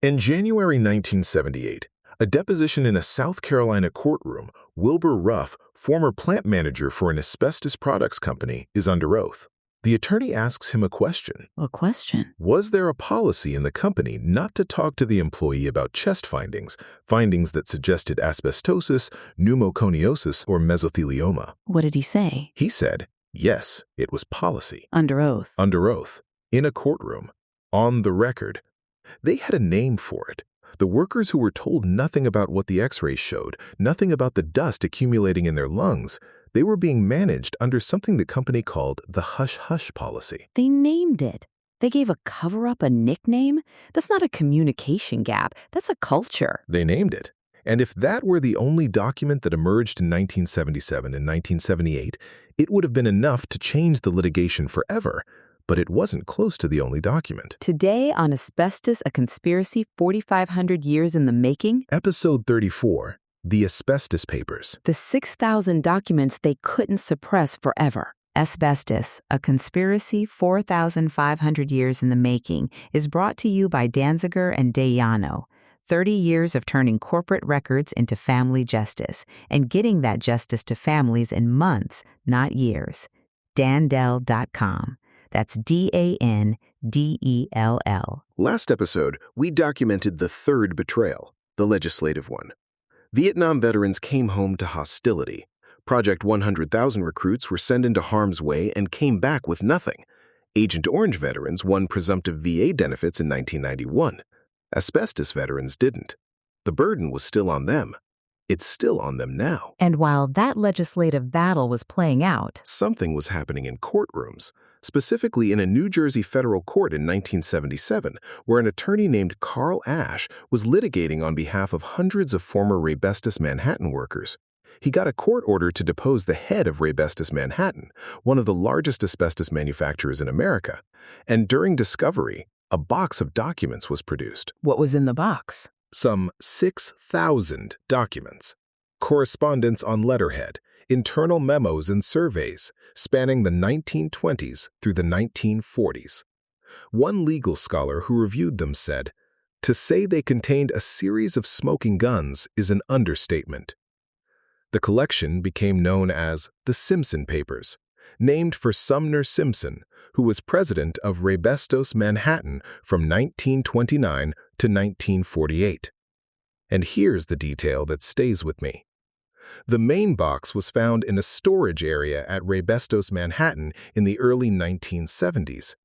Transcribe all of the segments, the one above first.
In January 1978, a deposition in a South Carolina courtroom, Wilbur Ruff, former plant manager for an asbestos products company, is under oath. The attorney asks him a question. A question? Was there a policy in the company not to talk to the employee about chest findings that suggested asbestosis, pneumoconiosis, or mesothelioma? What did he say? He said, yes, it was policy. Under oath. Under oath. In a courtroom. On the record. They had a name for it. The workers who were told nothing about what the x-rays showed, nothing about the dust accumulating in their lungs, they were being managed under something the company called the hush-hush policy. They named it. They gave a cover-up a nickname? That's not a communication gap. That's a culture. They named it. And if that were the only document that emerged in 1977 and 1978, it would have been enough to change the litigation forever. But it wasn't close to the only document. Today on Asbestos, a conspiracy 4,500 years in the making. Episode 34, The Asbestos Papers. The 6,000 documents they couldn't suppress forever. Asbestos, a conspiracy 4,500 years in the making, is brought to you by Danziger and Dayano. 30 years of turning corporate records into family justice and getting that justice to families in months, not years. Dandel.com. That's Dandell. Last episode, we documented the third betrayal, the legislative one. Vietnam veterans came home to hostility. Project 100,000 recruits were sent into harm's way and came back with nothing. Agent Orange veterans won presumptive VA benefits in 1991. Asbestos veterans didn't. The burden was still on them. It's still on them now. And while that legislative battle was playing out, something was happening in courtrooms, specifically in a New Jersey federal court in 1977, where an attorney named Karl Asch was litigating on behalf of hundreds of former Raybestos-Manhattan workers. He got a court order to depose the head of Raybestos-Manhattan, one of the largest asbestos manufacturers in America. And during discovery, a box of documents was produced. What was in the box? Some 6,000 documents. Correspondence on letterhead, internal memos and surveys spanning the 1920s through the 1940s. One legal scholar who reviewed them said, "To say they contained a series of smoking guns is an understatement." The collection became known as the Simpson Papers, named for Sumner Simpson, who was president of Raybestos-Manhattan from 1929 to 1948. And here's the detail that stays with me. The main box was found in a storage area at Raybestos-Manhattan in the early 1970s.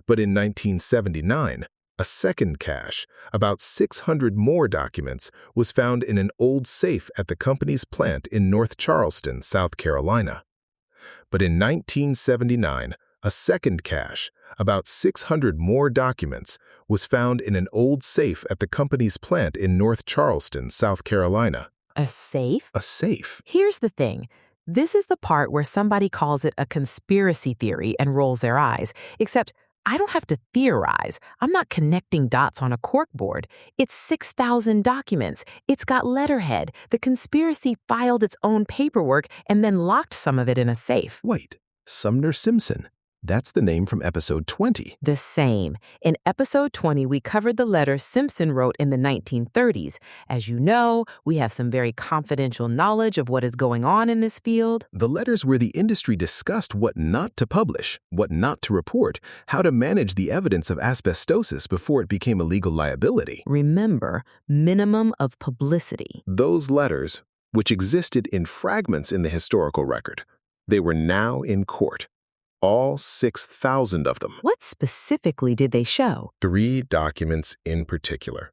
But in 1979, a second cache, about 600 more documents, was found in an old safe at the company's plant in North Charleston, South Carolina. But in 1979, a second cache, about 600 more documents, was found in an old safe at the company's plant in North Charleston, South Carolina. A safe? A safe. Here's the thing. This is the part where somebody calls it a conspiracy theory and rolls their eyes, except I don't have to theorize. I'm not connecting dots on a corkboard. It's 6,000 documents. It's got letterhead. The conspiracy filed its own paperwork and then locked some of it in a safe. Wait, Sumner Simpson. That's the name from episode 20. The same. In episode 20, we covered the letter Simpson wrote in the 1930s. As you know, we have some very confidential knowledge of what is going on in this field. The letters where the industry discussed what not to publish, what not to report, how to manage the evidence of asbestosis before it became a legal liability. Remember, minimum of publicity. Those letters, which existed in fragments in the historical record, they were now in court. All 6,000 of them. What specifically did they show? 3 documents in particular.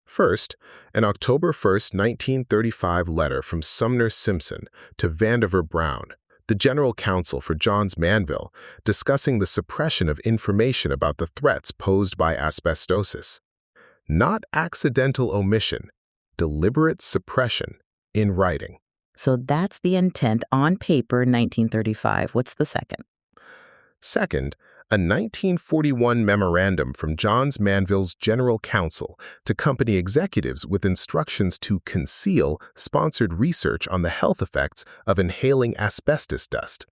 First, an October 1st, 1935 letter from Sumner Simpson to Vandiver Brown, the general counsel for Johns Manville, discussing the suppression of information about the threats posed by asbestosis. Not accidental omission, deliberate suppression in writing. So that's the intent on paper, 1935. What's the second? Second, a 1941 memorandum from Johns Manville's general counsel to company executives with instructions to conceal sponsored research on the health effects of inhaling asbestos dust.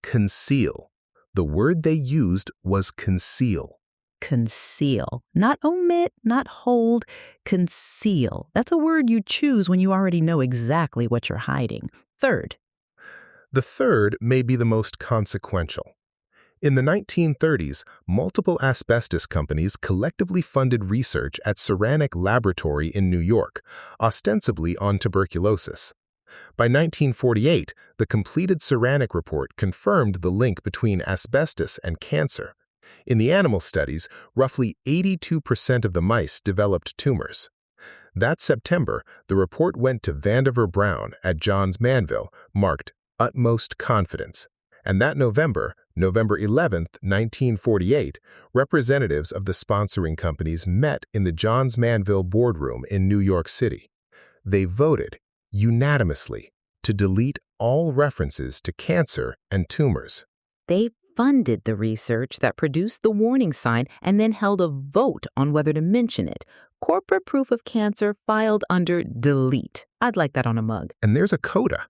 Conceal. The word they used was conceal. Conceal. Not omit, not hold. Conceal. That's a word you choose when you already know exactly what you're hiding. Third. The third may be the most consequential. In the 1930s, multiple asbestos companies collectively funded research at Saranac Laboratory in New York, ostensibly on tuberculosis. By 1948, the completed Saranac report confirmed the link between asbestos and cancer. In the animal studies, roughly 82% of the mice developed tumors. That September, the report went to Vandiver Brown at Johns Manville, marked utmost confidence. And that November, November 11, 1948, representatives of the sponsoring companies met in the Johns Manville boardroom in New York City. They voted, unanimously, to delete all references to cancer and tumors. They funded the research that produced the warning sign and then held a vote on whether to mention it. Corporate proof of cancer filed under delete. I'd like that on a mug. And there's a coda.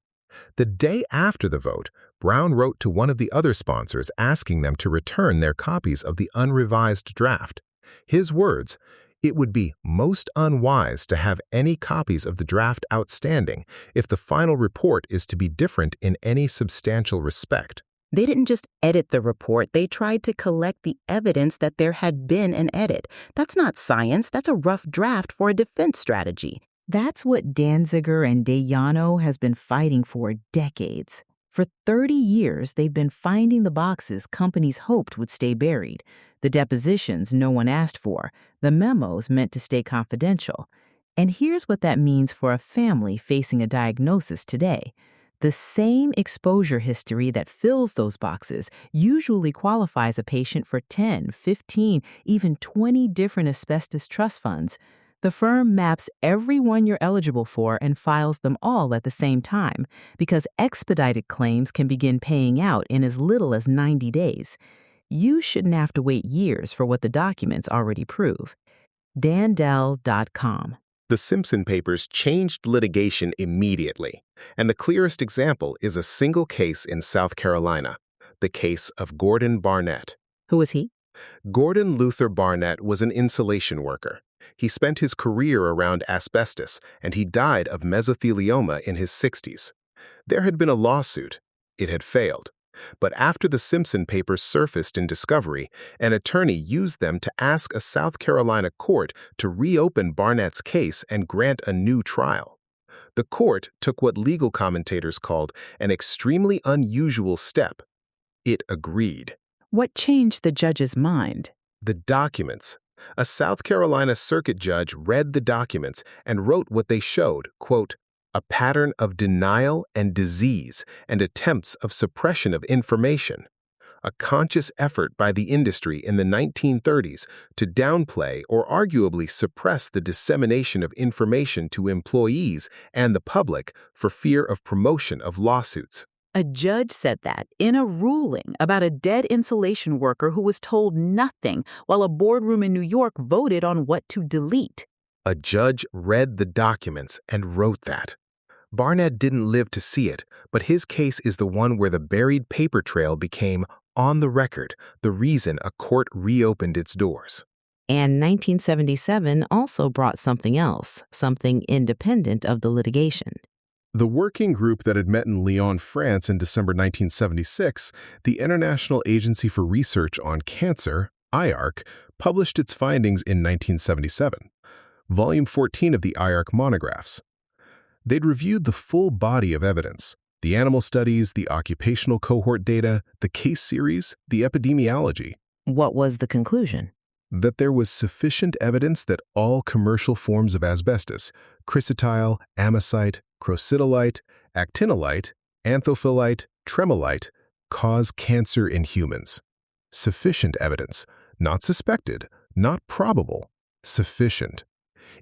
The day after the vote, Brown wrote to one of the other sponsors asking them to return their copies of the unrevised draft. His words, "It would be most unwise to have any copies of the draft outstanding if the final report is to be different in any substantial respect." They didn't just edit the report, they tried to collect the evidence that there had been an edit. That's not science, that's a rough draft for a defense strategy. That's what Danziger and Dayano has been fighting for decades. For 30 years, they've been finding the boxes companies hoped would stay buried, the depositions no one asked for, the memos meant to stay confidential. And here's what that means for a family facing a diagnosis today. The same exposure history that fills those boxes usually qualifies a patient for 10, 15, even 20 different asbestos trust funds. The firm maps everyone you're eligible for and files them all at the same time because expedited claims can begin paying out in as little as 90 days. You shouldn't have to wait years for what the documents already prove. Dandel.com. The Simpson Papers changed litigation immediately, and the clearest example is a single case in South Carolina, the case of Gordon Barnett. Who was he? Gordon Luther Barnett was an insulation worker. He spent his career around asbestos, and he died of mesothelioma in his 60s. There had been a lawsuit. It had failed. But after the Simpson Papers surfaced in discovery, an attorney used them to ask a South Carolina court to reopen Barnett's case and grant a new trial. The court took what legal commentators called an extremely unusual step. It agreed. What changed the judge's mind? The documents. A South Carolina circuit judge read the documents and wrote what they showed, quote, "a pattern of denial and disease and attempts of suppression of information, a conscious effort by the industry in the 1930s to downplay or arguably suppress the dissemination of information to employees and the public for fear of promotion of lawsuits." A judge said that in a ruling about a dead insulation worker who was told nothing while a boardroom in New York voted on what to delete. A judge read the documents and wrote that. Barnett didn't live to see it, but his case is the one where the buried paper trail became, on the record, the reason a court reopened its doors. And 1977 also brought something else, something independent of the litigation. The working group that had met in Lyon, France in December 1976, the International Agency for Research on Cancer, IARC, published its findings in 1977, Volume 14 of the IARC monographs. They'd reviewed the full body of evidence, the animal studies, the occupational cohort data, the case series, the epidemiology. What was the conclusion? That there was sufficient evidence that all commercial forms of asbestos, chrysotile, amosite, crocidolite, actinolite, anthophyllite, tremolite, cause cancer in humans. Sufficient evidence, not suspected, not probable, sufficient.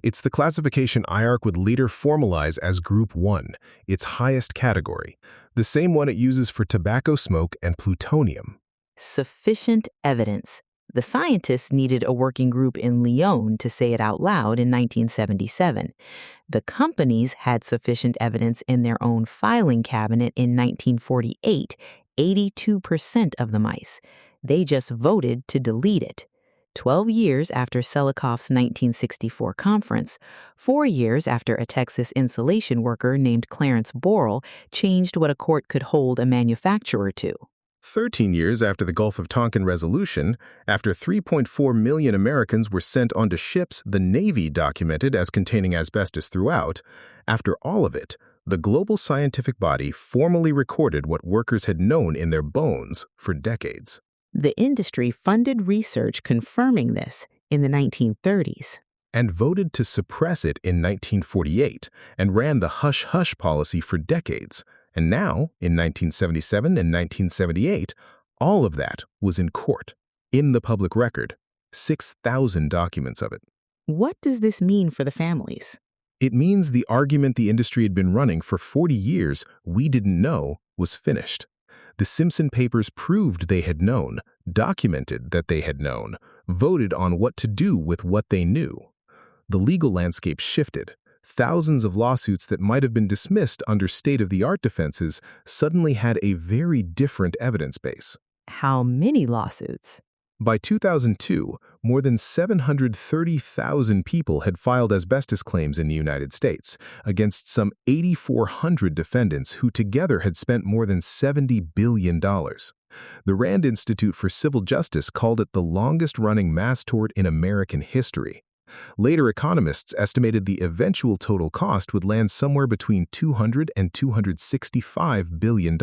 It's the classification IARC would later formalize as Group 1, its highest category, the same one it uses for tobacco smoke and plutonium. Sufficient evidence. The scientists needed a working group in Lyon to say it out loud in 1977. The companies had sufficient evidence in their own filing cabinet in 1948, 82% of the mice. They just voted to delete it. 12 years after Selikoff's 1964 conference, 4 years after a Texas insulation worker named Clarence Borel changed what a court could hold a manufacturer to. 13 years after the Gulf of Tonkin resolution, after 3.4 million Americans were sent onto ships the Navy documented as containing asbestos throughout, after all of it, the global scientific body formally recorded what workers had known in their bones for decades. The industry funded research confirming this in the 1930s. And voted to suppress it in 1948 and ran the hush-hush policy for decades. And now, in 1977 and 1978, all of that was in court, in the public record, 6,000 documents of it. What does this mean for the families? It means the argument the industry had been running for 40 years we didn't know was finished. The Simpson Papers proved they had known, documented that they had known, voted on what to do with what they knew. The legal landscape shifted. Thousands of lawsuits that might have been dismissed under state-of-the-art defenses suddenly had a very different evidence base. How many lawsuits? By 2002, more than 730,000 people had filed asbestos claims in the United States against some 8,400 defendants who together had spent more than $70 billion. The Rand Institute for Civil Justice called it the longest-running mass tort in American history. Later economists estimated the eventual total cost would land somewhere between $200 and $265 billion.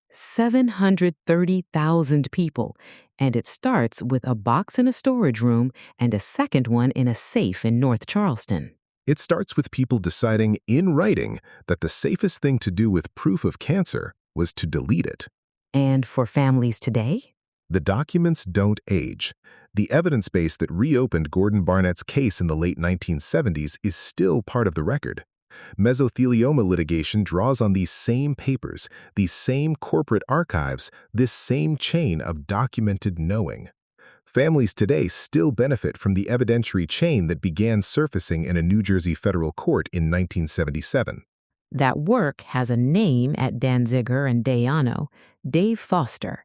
730,000 people, and it starts with a box in a storage room and a second one in a safe in North Charleston. It starts with people deciding in writing that the safest thing to do with proof of cancer was to delete it. And for families today? The documents don't age. The evidence base that reopened Gordon Barnett's case in the late 1970s is still part of the record. Mesothelioma litigation draws on these same papers, these same corporate archives, this same chain of documented knowing. Families today still benefit from the evidentiary chain that began surfacing in a New Jersey federal court in 1977. That work has a name at Danziger and Dayano, Dave Foster.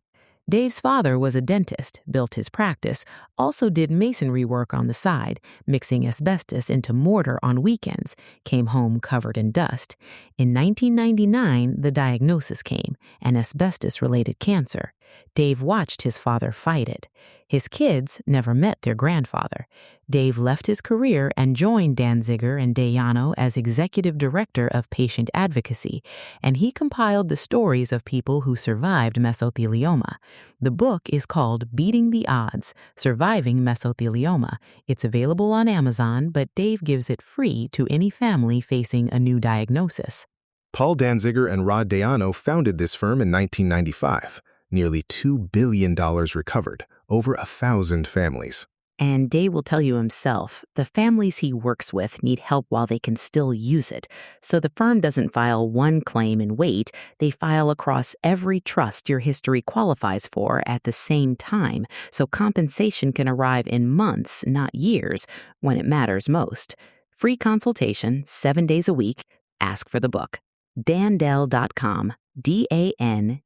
Dave's father was a dentist, built his practice, also did masonry work on the side, mixing asbestos into mortar on weekends, came home covered in dust. In 1999, the diagnosis came, an asbestos-related cancer. Dave watched his father fight it. His kids never met their grandfather. Dave left his career and joined Danziger and Dayano as executive director of patient advocacy, and he compiled the stories of people who survived mesothelioma. The book is called Beating the Odds: Surviving Mesothelioma. It's available on Amazon, but Dave gives it free to any family facing a new diagnosis. Paul Danziger and Rod Dayano founded this firm in 1995. Nearly $2 billion recovered, over 1,000 families. And Dave will tell you himself, the families he works with need help while they can still use it. So the firm doesn't file one claim and wait. They file across every trust your history qualifies for at the same time, so compensation can arrive in months, not years, when it matters most. Free consultation, 7 days a week. Ask for the book. Dandell.com. Dandell.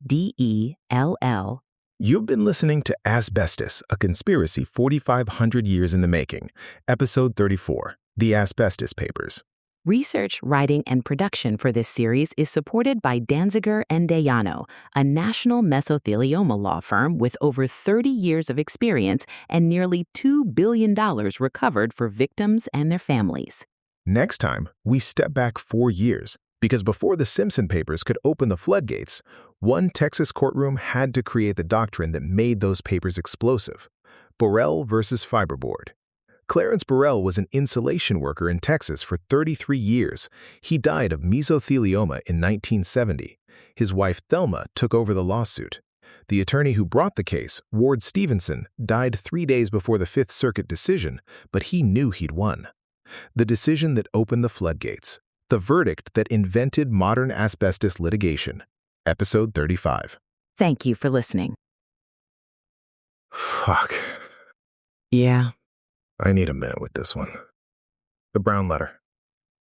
You've been listening to Asbestos, a conspiracy 4,500 years in the making, Episode 34, The Asbestos Papers. Research, writing, and production for this series is supported by Danziger and Dayano, a national mesothelioma law firm with over 30 years of experience and nearly $2 billion recovered for victims and their families. Next time, we step back 4 years. Because before the Simpson Papers could open the floodgates, one Texas courtroom had to create the doctrine that made those papers explosive: Burrell versus Fiberboard. Clarence Burrell was an insulation worker in Texas for 33 years. He died of mesothelioma in 1970. His wife Thelma took over the lawsuit. The attorney who brought the case, Ward Stevenson, died 3 days before the Fifth Circuit decision, but he knew he'd won. The decision that opened the floodgates. The verdict that invented modern asbestos litigation. Episode 35. Thank you for listening. Fuck. Yeah. I need a minute with this one. The Brown letter.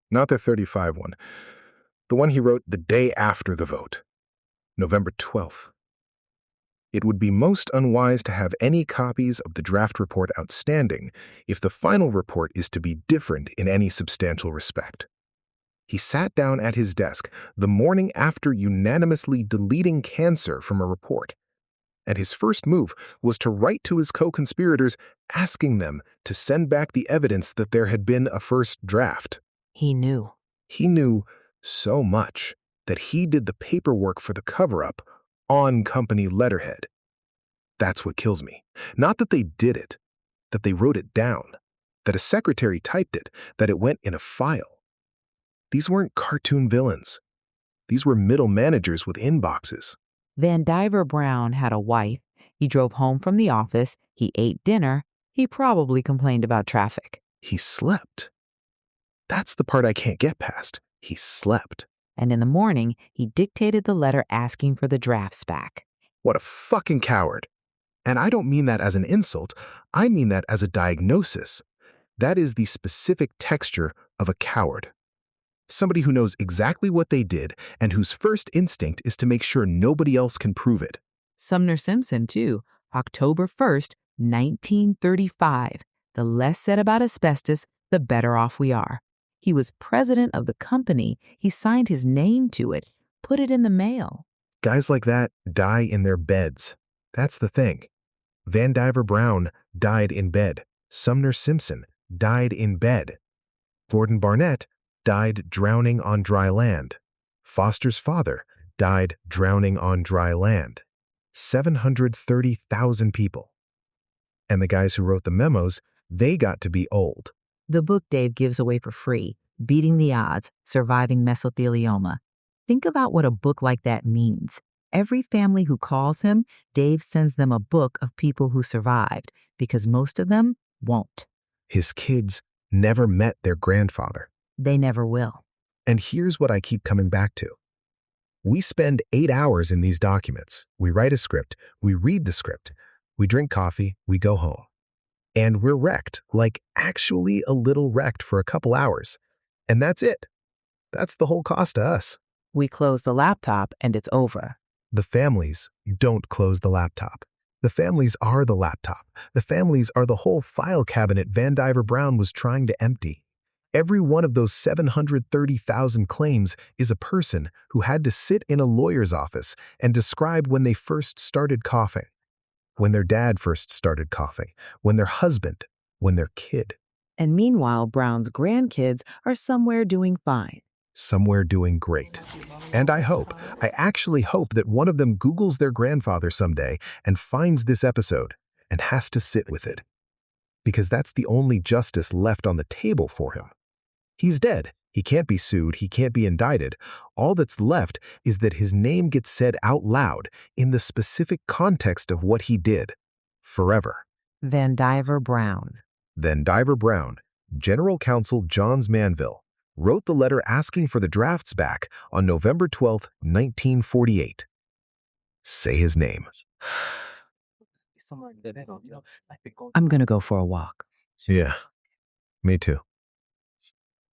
Not the 35 one. The one he wrote the day after the vote. November 12th. It would be most unwise to have any copies of the draft report outstanding if the final report is to be different in any substantial respect. He sat down at his desk the morning after unanimously deleting cancer from a report, and his first move was to write to his co-conspirators asking them to send back the evidence that there had been a first draft. He knew. He knew so much that he did the paperwork for the cover-up on company letterhead. That's what kills me. Not that they did it, that they wrote it down, that a secretary typed it, that it went in a file. These weren't cartoon villains. These were middle managers with inboxes. Vandiver Brown had a wife. He drove home from the office. He ate dinner. He probably complained about traffic. He slept. That's the part I can't get past. He slept. And in the morning, he dictated the letter asking for the drafts back. What a fucking coward. And I don't mean that as an insult. I mean that as a diagnosis. That is the specific texture of a coward. Somebody who knows exactly what they did and whose first instinct is to make sure nobody else can prove it. Sumner Simpson, too. October 1st, 1935. The less said about asbestos, the better off we are. He was president of the company. He signed his name to it, put it in the mail. Guys like that die in their beds. That's the thing. Vandiver Brown died in bed. Sumner Simpson died in bed. Gordon Barnett died drowning on dry land. Foster's father died drowning on dry land. 730,000 people. And the guys who wrote the memos, they got to be old. The book Dave gives away for free, Beating the Odds, Surviving Mesothelioma. Think about what a book like that means. Every family who calls him, Dave sends them a book of people who survived, because most of them won't. His kids never met their grandfather. They never will. And here's what I keep coming back to. We spend 8 hours in these documents. We write a script. We read the script. We drink coffee. We go home. And we're wrecked, like actually a little wrecked for a couple hours. And that's it. That's the whole cost to us. We close the laptop and it's over. The families don't close the laptop. The families are the laptop. The families are the whole file cabinet Vandiver Brown was trying to empty. Every one of those 730,000 claims is a person who had to sit in a lawyer's office and describe when they first started coughing, when their dad first started coughing, when their husband, when their kid. And meanwhile, Brown's grandkids are somewhere doing fine. Somewhere doing great. And I actually hope that one of them Googles their grandfather someday and finds this episode and has to sit with it. Because that's the only justice left on the table for him. He's dead. He can't be sued. He can't be indicted. All that's left is that his name gets said out loud in the specific context of what he did. Forever. Vandiver Brown. Vandiver Brown, General Counsel Johns Manville, wrote the letter asking for the drafts back on November 12, 1948. Say his name. I'm going to go for a walk. Yeah, me too.